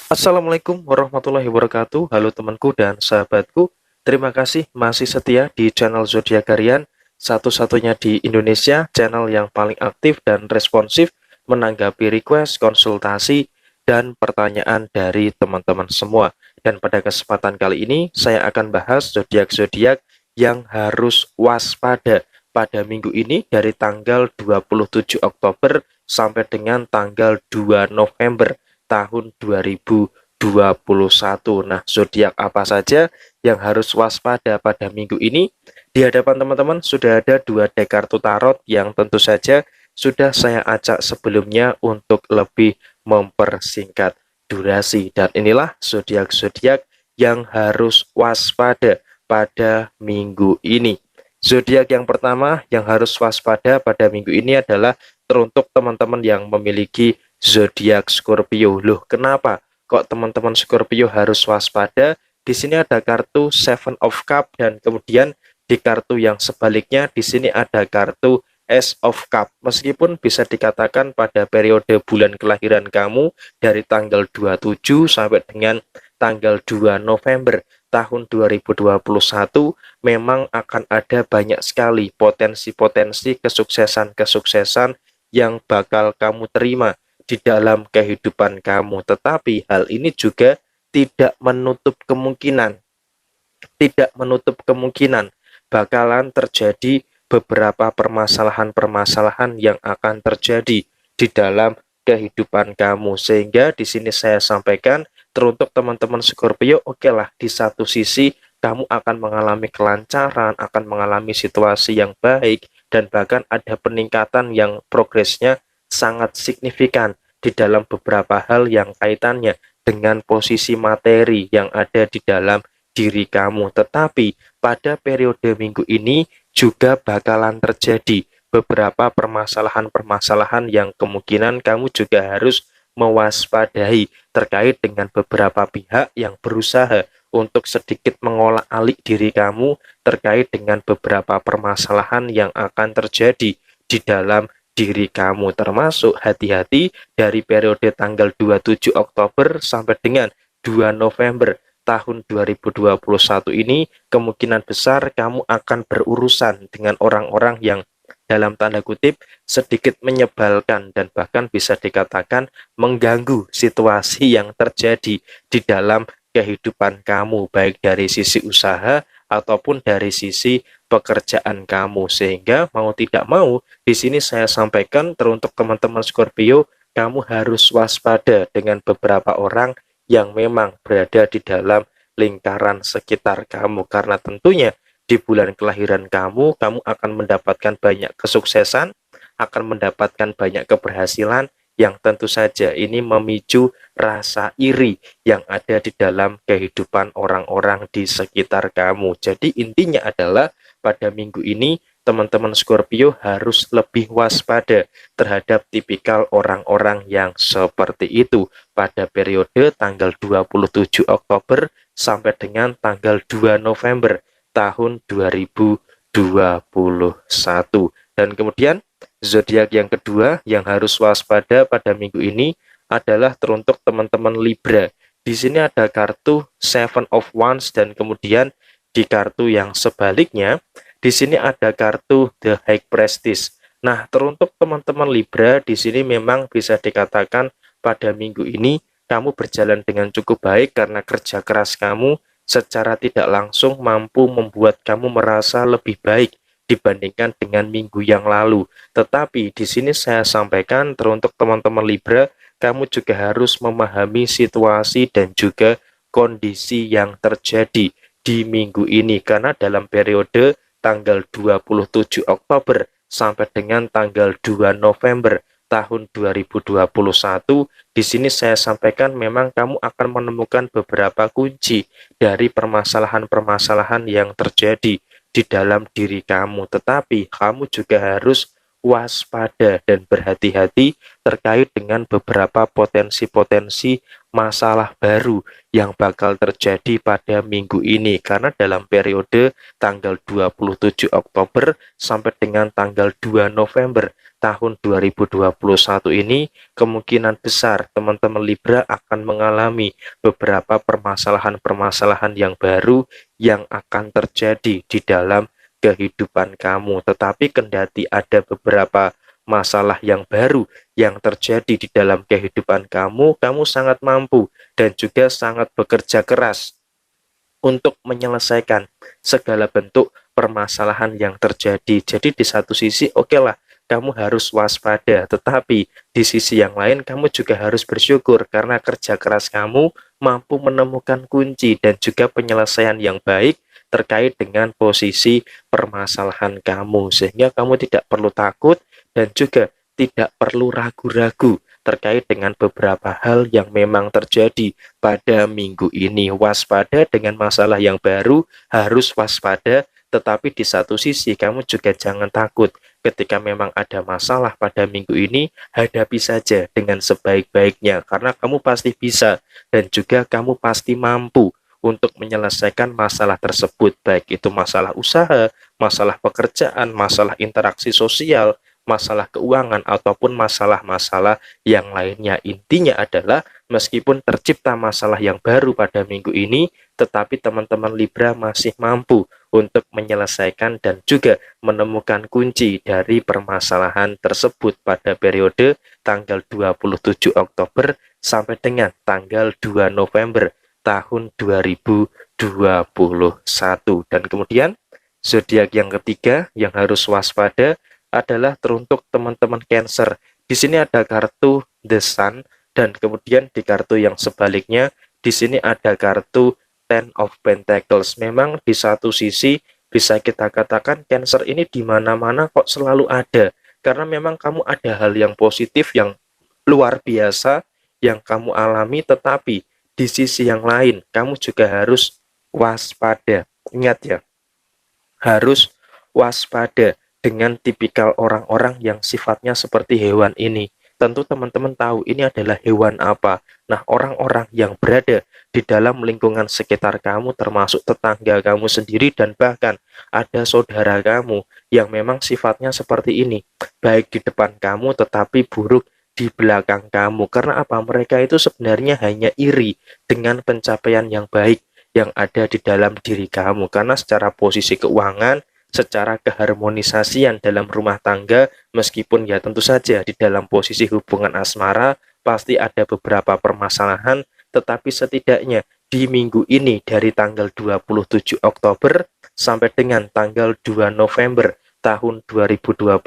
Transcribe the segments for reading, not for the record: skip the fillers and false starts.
Assalamualaikum warahmatullahi wabarakatuh. Halo temanku dan sahabatku. Terima kasih masih setia di channel Zodiak Harian, satu-satunya di Indonesia, channel yang paling aktif dan responsif menanggapi request, konsultasi, dan pertanyaan dari teman-teman semua. Dan pada kesempatan kali ini, saya akan bahas zodiak-zodiak yang harus waspada pada minggu ini dari tanggal 27 Oktober sampai dengan tanggal 2 November tahun 2021. Nah, zodiak apa saja yang harus waspada pada minggu ini? Di hadapan teman-teman sudah ada dua deck kartu tarot yang tentu saja sudah saya acak sebelumnya untuk lebih mempersingkat durasi. Dan inilah zodiak-zodiak yang harus waspada pada minggu ini. Zodiak yang pertama yang harus waspada pada minggu ini adalah teruntuk teman-teman yang memiliki zodiak Scorpio. Loh, kenapa kok teman-teman Scorpio harus waspada? Di sini ada kartu Seven of Cup dan kemudian di kartu yang sebaliknya di sini ada kartu Ace of Cup. Meskipun bisa dikatakan pada periode bulan kelahiran kamu dari tanggal 27 sampai dengan tanggal 2 November tahun 2021 memang akan ada banyak sekali potensi-potensi kesuksesan-kesuksesan yang bakal kamu terima di dalam kehidupan kamu. Tetapi hal ini juga tidak menutup kemungkinan bakalan terjadi beberapa permasalahan-permasalahan yang akan terjadi di dalam kehidupan kamu. Sehingga di sini saya sampaikan teruntuk teman-teman Scorpio, oke lah, di satu sisi kamu akan mengalami kelancaran, akan mengalami situasi yang baik, dan bahkan ada peningkatan yang progresnya sangat signifikan di dalam beberapa hal yang kaitannya dengan posisi materi yang ada di dalam diri kamu. Tetapi pada periode minggu ini juga bakalan terjadi beberapa permasalahan-permasalahan yang kemungkinan kamu juga harus mewaspadai terkait dengan beberapa pihak yang berusaha untuk sedikit mengolah-alik diri kamu terkait dengan beberapa permasalahan yang akan terjadi di dalam diri kamu, termasuk hati-hati dari periode tanggal 27 Oktober sampai dengan 2 November tahun 2021 ini. Kemungkinan besar kamu akan berurusan dengan orang-orang yang dalam tanda kutip sedikit menyebalkan dan bahkan bisa dikatakan mengganggu situasi yang terjadi di dalam kehidupan kamu, baik dari sisi usaha ataupun dari sisi pekerjaan kamu. Sehingga mau tidak mau di sini saya sampaikan teruntuk teman-teman Scorpio, kamu harus waspada dengan beberapa orang yang memang berada di dalam lingkaran sekitar kamu, karena tentunya di bulan kelahiran kamu akan mendapatkan banyak kesuksesan, akan mendapatkan banyak keberhasilan yang tentu saja ini memicu rasa iri yang ada di dalam kehidupan orang-orang di sekitar kamu. Jadi intinya adalah pada minggu ini teman-teman Scorpio harus lebih waspada terhadap tipikal orang-orang yang seperti itu pada periode tanggal 27 Oktober sampai dengan tanggal 2 November tahun 2021. Dan kemudian zodiak yang kedua yang harus waspada pada minggu ini adalah teruntuk teman-teman Libra. Di sini ada kartu Seven of Wands dan kemudian di kartu yang sebaliknya di sini ada kartu The High Priestess. Nah, teruntuk teman-teman Libra di sini memang bisa dikatakan pada minggu ini kamu berjalan dengan cukup baik karena kerja keras kamu secara tidak langsung mampu membuat kamu merasa lebih baik dibandingkan dengan minggu yang lalu. Tetapi di sini saya sampaikan teruntuk teman-teman Libra, kamu juga harus memahami situasi dan juga kondisi yang terjadi di minggu ini, karena dalam periode tanggal 27 Oktober sampai dengan tanggal 2 November tahun 2021, di sini saya sampaikan memang kamu akan menemukan beberapa kunci dari permasalahan-permasalahan yang terjadi di dalam diri kamu. Tetapi kamu juga harus waspada dan berhati-hati terkait dengan beberapa potensi-potensi masalah baru yang bakal terjadi pada minggu ini, karena dalam periode tanggal 27 Oktober sampai dengan tanggal 2 November tahun 2021 ini kemungkinan besar teman-teman Libra akan mengalami beberapa permasalahan-permasalahan yang baru yang akan terjadi di dalam kehidupan kamu. Tetapi kendati ada beberapa masalah yang baru yang terjadi di dalam kehidupan kamu, kamu sangat mampu dan juga sangat bekerja keras untuk menyelesaikan segala bentuk permasalahan yang terjadi. Jadi di satu sisi oke lah, kamu harus waspada, tetapi di sisi yang lain kamu juga harus bersyukur karena kerja keras kamu mampu menemukan kunci dan juga penyelesaian yang baik terkait dengan posisi permasalahan kamu, sehingga kamu tidak perlu takut dan juga tidak perlu ragu-ragu terkait dengan beberapa hal yang memang terjadi pada minggu ini. Waspada dengan masalah yang baru, harus waspada, tetapi di satu sisi kamu juga jangan takut. Ketika memang ada masalah pada minggu ini, hadapi saja dengan sebaik-baiknya, karena kamu pasti bisa dan juga kamu pasti mampu untuk menyelesaikan masalah tersebut, baik itu masalah usaha, masalah pekerjaan, masalah interaksi sosial, masalah keuangan, ataupun masalah-masalah yang lainnya. Intinya adalah meskipun tercipta masalah yang baru pada minggu ini, tetapi teman-teman Libra masih mampu untuk menyelesaikan dan juga menemukan kunci dari permasalahan tersebut pada periode tanggal 27 Oktober sampai dengan tanggal 2 November tahun 2021. Dan kemudian zodiak yang ketiga yang harus waspada adalah teruntuk teman-teman Cancer. Di sini ada kartu The Sun dan kemudian di kartu yang sebaliknya di sini ada kartu Ten of Pentacles. Memang di satu sisi bisa kita katakan Cancer ini di mana-mana kok selalu ada, karena memang kamu ada hal yang positif yang luar biasa yang kamu alami, tetapi di sisi yang lain kamu juga harus waspada. Ingat ya, harus waspada dengan tipikal orang-orang yang sifatnya seperti hewan ini. Tentu teman-teman tahu ini adalah hewan apa. Nah, orang-orang yang berada di dalam lingkungan sekitar kamu, termasuk tetangga kamu sendiri dan bahkan ada saudara kamu yang memang sifatnya seperti ini. Baik di depan kamu tetapi buruk di belakang kamu. Karena apa? Mereka itu sebenarnya hanya iri dengan pencapaian yang baik yang ada di dalam diri kamu. Karena secara posisi keuangan, secara keharmonisasian dalam rumah tangga, meskipun ya tentu saja di dalam posisi hubungan asmara pasti ada beberapa permasalahan, tetapi setidaknya di minggu ini dari tanggal 27 Oktober sampai dengan tanggal 2 November tahun 2021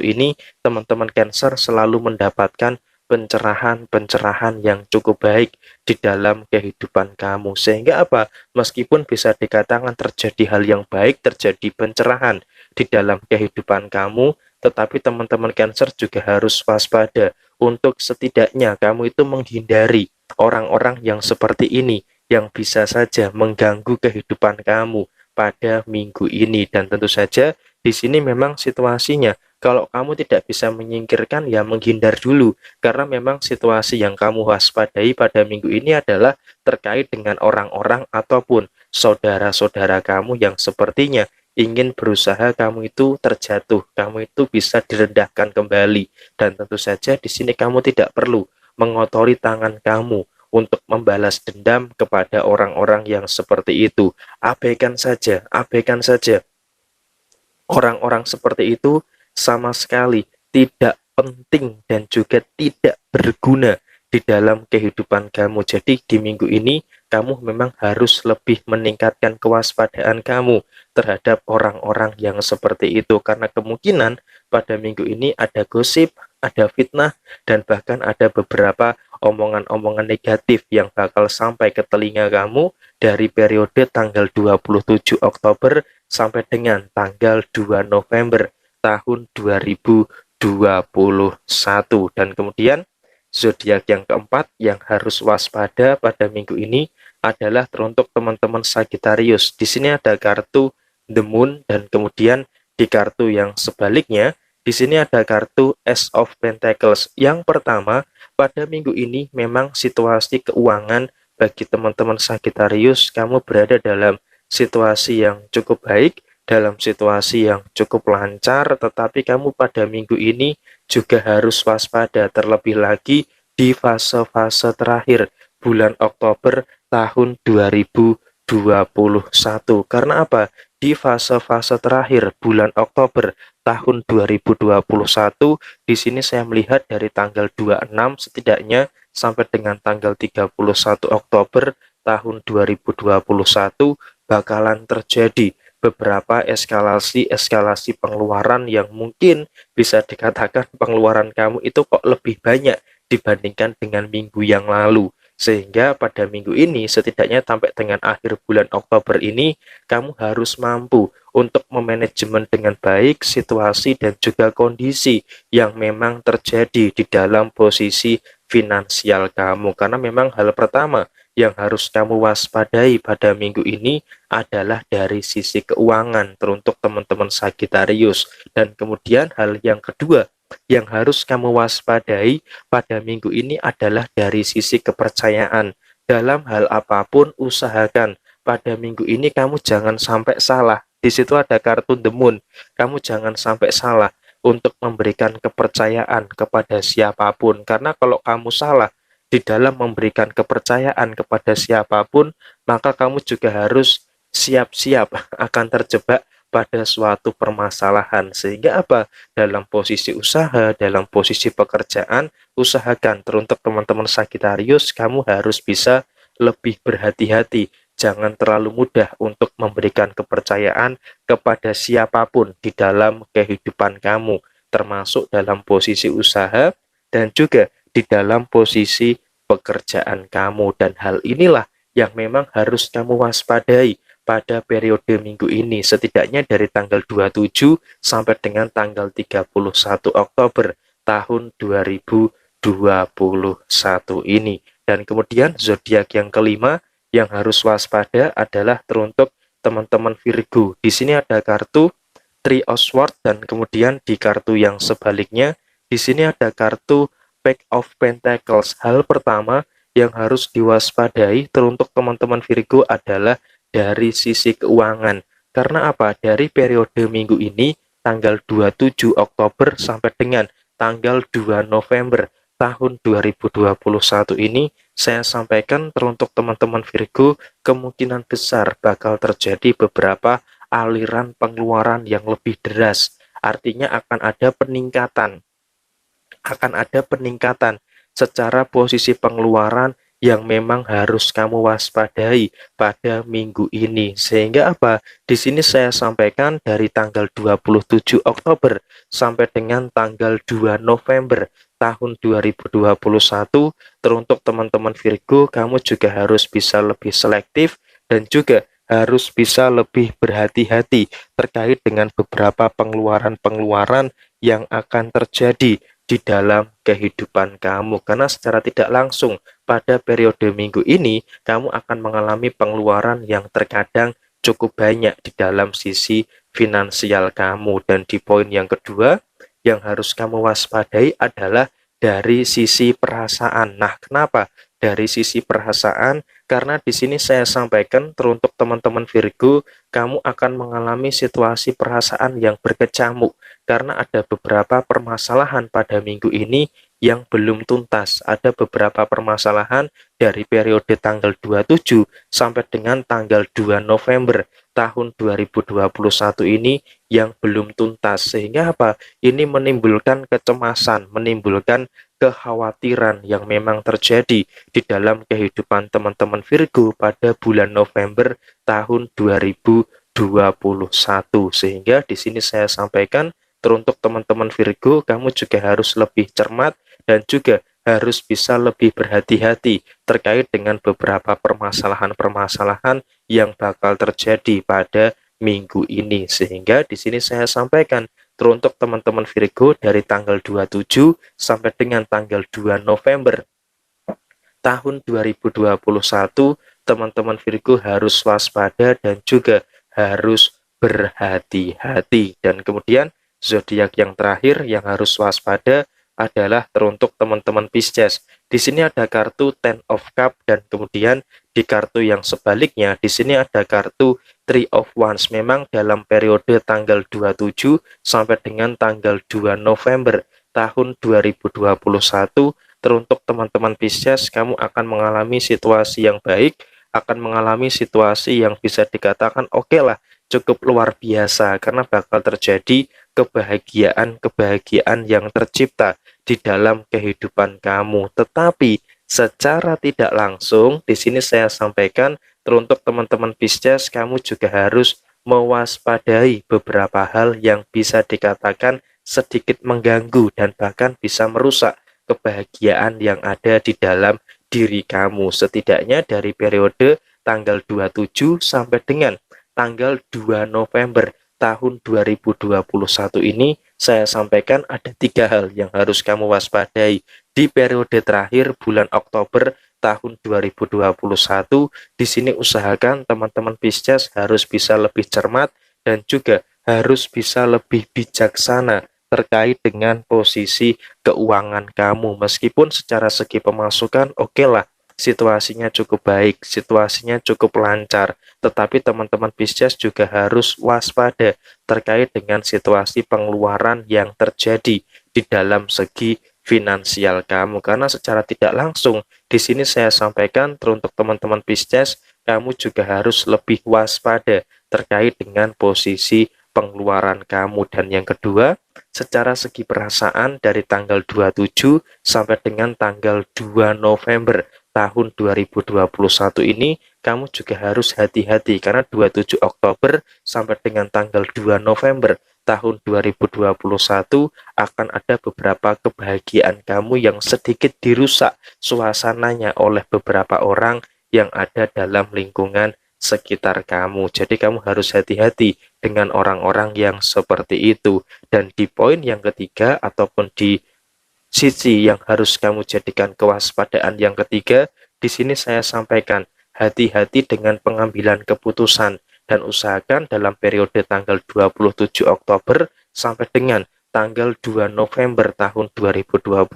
ini, teman-teman Cancer selalu mendapatkan pencerahan-pencerahan yang cukup baik di dalam kehidupan kamu. Sehingga apa? Meskipun bisa dikatakan terjadi hal yang baik, terjadi pencerahan di dalam kehidupan kamu, tetapi teman-teman Cancer juga harus waspada untuk setidaknya kamu itu menghindari orang-orang yang seperti ini yang bisa saja mengganggu kehidupan kamu pada minggu ini. Dan tentu saja di sini memang situasinya kalau kamu tidak bisa menyingkirkan ya menghindar dulu, karena memang situasi yang kamu waspadai pada minggu ini adalah terkait dengan orang-orang ataupun saudara-saudara kamu yang sepertinya ingin berusaha kamu itu terjatuh, kamu itu bisa direndahkan kembali. Dan tentu saja di sini kamu tidak perlu mengotori tangan kamu untuk membalas dendam kepada orang-orang yang seperti itu. Abaikan saja, abaikan saja. Orang-orang seperti itu sama sekali tidak penting dan juga tidak berguna di dalam kehidupan kamu. Jadi di minggu ini kamu memang harus lebih meningkatkan kewaspadaan kamu terhadap orang-orang yang seperti itu, karena kemungkinan pada minggu ini ada gosip, ada fitnah, dan bahkan ada beberapa omongan-omongan negatif yang bakal sampai ke telinga kamu dari periode tanggal 27 Oktober sampai dengan tanggal 2 November tahun 2021. Dan kemudian zodiak yang keempat yang harus waspada pada minggu ini adalah teruntuk teman-teman Sagittarius. Di sini ada kartu The Moon dan kemudian di kartu yang sebaliknya Di sini ada kartu Ace of Pentacles. Yang pertama, pada minggu ini memang situasi keuangan bagi teman-teman Sagittarius, kamu berada dalam situasi yang cukup baik, dalam situasi yang cukup lancar, tetapi kamu pada minggu ini juga harus waspada, terlebih lagi di fase-fase terakhir bulan Oktober tahun 2021. Karena apa? Di fase-fase terakhir bulan Oktober tahun 2021, di sini saya melihat dari tanggal 26 setidaknya sampai dengan tanggal 31 Oktober tahun 2021 bakalan terjadi beberapa eskalasi pengeluaran yang mungkin bisa dikatakan pengeluaran kamu itu kok lebih banyak dibandingkan dengan minggu yang lalu. Sehingga pada minggu ini setidaknya sampai dengan akhir bulan Oktober ini kamu harus mampu untuk memanajemen dengan baik situasi dan juga kondisi yang memang terjadi di dalam posisi finansial kamu. Karena memang hal pertama yang harus kamu waspadai pada minggu ini adalah dari sisi keuangan teruntuk teman-teman Sagittarius. Dan kemudian hal yang kedua yang harus kamu waspadai pada minggu ini adalah dari sisi kepercayaan. Dalam hal apapun usahakan pada minggu ini kamu jangan sampai salah. Di situ ada kartu The Moon. Kamu jangan sampai salah untuk memberikan kepercayaan kepada siapapun. Karena kalau kamu salah di dalam memberikan kepercayaan kepada siapapun, maka kamu juga harus siap-siap akan terjebak pada suatu permasalahan. Sehingga apa? Dalam posisi usaha, dalam posisi pekerjaan, usahakan teruntuk teman-teman Sagittarius, kamu harus bisa lebih berhati-hati. Jangan terlalu mudah untuk memberikan kepercayaan kepada siapapun di dalam kehidupan kamu, termasuk dalam posisi usaha dan juga di dalam posisi pekerjaan kamu. Dan hal inilah yang memang harus kamu waspadai pada periode minggu ini, setidaknya dari tanggal 27 sampai dengan tanggal 31 Oktober tahun 2021 ini. Dan kemudian zodiak yang kelima yang harus waspada adalah teruntuk teman-teman Virgo. Di sini ada kartu Three of Swords dan kemudian di kartu yang sebaliknya di sini ada kartu Page of Pentacles. Hal pertama yang harus diwaspadai teruntuk teman-teman Virgo adalah dari sisi keuangan. Karena apa? Dari periode minggu ini tanggal 27 Oktober sampai dengan tanggal 2 November tahun 2021 ini saya sampaikan teruntuk teman-teman Virgo kemungkinan besar bakal terjadi beberapa aliran pengeluaran yang lebih deras. Artinya akan ada peningkatan secara posisi pengeluaran yang memang harus kamu waspadai pada minggu ini. Sehingga apa? Di sini saya sampaikan dari tanggal 27 Oktober sampai dengan tanggal 2 November tahun 2021 teruntuk teman-teman Virgo, kamu juga harus bisa lebih selektif dan juga harus bisa lebih berhati-hati terkait dengan beberapa pengeluaran-pengeluaran yang akan terjadi di dalam kehidupan kamu. Karena secara tidak langsung pada periode minggu ini kamu akan mengalami pengeluaran yang terkadang cukup banyak di dalam sisi finansial kamu. Dan di poin yang kedua yang harus kamu waspadai adalah dari sisi perasaan. Nah, kenapa dari sisi perasaan? Karena di sini saya sampaikan teruntuk teman-teman Virgo, kamu akan mengalami situasi perasaan yang berkecamuk karena ada beberapa permasalahan pada minggu ini yang belum tuntas. Ada beberapa permasalahan dari periode tanggal 27 sampai dengan tanggal 2 November tahun 2021 ini yang belum tuntas. Sehingga apa? Ini menimbulkan kecemasan, menimbulkan kekhawatiran yang memang terjadi di dalam kehidupan teman-teman Virgo pada bulan November tahun 2021. Sehingga di sini saya sampaikan teruntuk teman-teman Virgo, kamu juga harus lebih cermat dan juga harus bisa lebih berhati-hati terkait dengan beberapa permasalahan-permasalahan yang bakal terjadi pada minggu ini. Sehingga di sini saya sampaikan teruntuk teman-teman Virgo dari tanggal 27 sampai dengan tanggal 2 November tahun 2021, teman-teman Virgo harus waspada dan juga harus berhati-hati. Dan kemudian zodiak yang terakhir yang harus waspada adalah teruntuk teman-teman Pisces. Di sini ada kartu Ten of Cup dan kemudian di kartu yang sebaliknya di sini ada kartu Three of Wands. Memang dalam periode tanggal 27 sampai dengan tanggal 2 November tahun 2021 teruntuk teman-teman Pisces, kamu akan mengalami situasi yang baik, akan mengalami situasi yang bisa dikatakan oke lah, cukup luar biasa karena bakal terjadi kebahagiaan-kebahagiaan yang tercipta di dalam kehidupan kamu. Tetapi secara tidak langsung di sini saya sampaikan teruntuk teman-teman Pisces, kamu juga harus mewaspadai beberapa hal yang bisa dikatakan sedikit mengganggu dan bahkan bisa merusak kebahagiaan yang ada di dalam diri kamu. Setidaknya dari periode tanggal 27 sampai dengan tanggal 2 November tahun 2021 ini saya sampaikan ada 3 hal yang harus kamu waspadai di periode terakhir bulan Oktober tahun 2021. Di sini usahakan teman-teman Pisces harus bisa lebih cermat dan juga harus bisa lebih bijaksana terkait dengan posisi keuangan kamu. Meskipun secara segi pemasukan oke lah, situasinya cukup baik, situasinya cukup lancar, tetapi teman-teman Pisces juga harus waspada terkait dengan situasi pengeluaran yang terjadi di dalam segi finansial kamu, karena secara tidak langsung di sini saya sampaikan teruntuk teman-teman Pisces, kamu juga harus lebih waspada terkait dengan posisi pengeluaran kamu. Dan yang kedua, secara segi perasaan dari tanggal 27 sampai dengan tanggal 2 November tahun 2021 ini kamu juga harus hati-hati karena 27 Oktober sampai dengan tanggal 2 November tahun 2021 akan ada beberapa kebahagiaan kamu yang sedikit dirusak suasananya oleh beberapa orang yang ada dalam lingkungan sekitar kamu. Jadi kamu harus hati-hati dengan orang-orang yang seperti itu. Dan di poin yang ketiga ataupun di sisi yang harus kamu jadikan kewaspadaan yang ketiga, di sini saya sampaikan hati-hati dengan pengambilan keputusan dan usahakan dalam periode tanggal 27 Oktober sampai dengan tanggal 2 November tahun 2021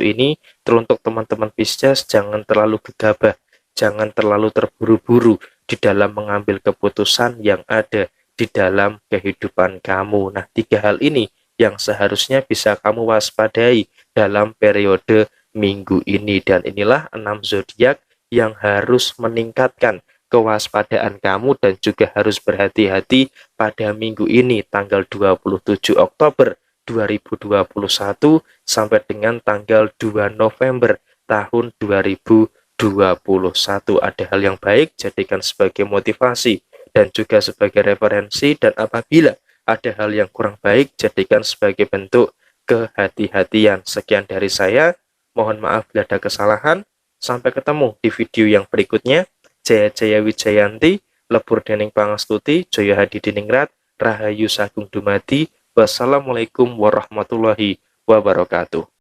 ini teruntuk teman-teman Pisces jangan terlalu gegabah, jangan terlalu terburu-buru di dalam mengambil keputusan yang ada di dalam kehidupan kamu. Nah, 3 hal ini yang seharusnya bisa kamu waspadai dalam periode minggu ini. Dan inilah 6 zodiak yang harus meningkatkan kewaspadaan kamu dan juga harus berhati-hati pada minggu ini tanggal 27 Oktober 2021 sampai dengan tanggal 2 November tahun 2021. Ada hal yang baik, jadikan sebagai motivasi dan juga sebagai referensi, dan apabila ada hal yang kurang baik, jadikan sebagai bentuk kehati-hatian. Sekian dari saya, mohon maaf bila ada kesalahan. Sampai ketemu di video yang berikutnya. Jaya Jaya Wijayanti, Lebur Dening Pangastuti, Joyo Hadi Diningrat, Rahayu Sagung Dumadi. Wassalamualaikum warahmatullahi wabarakatuh.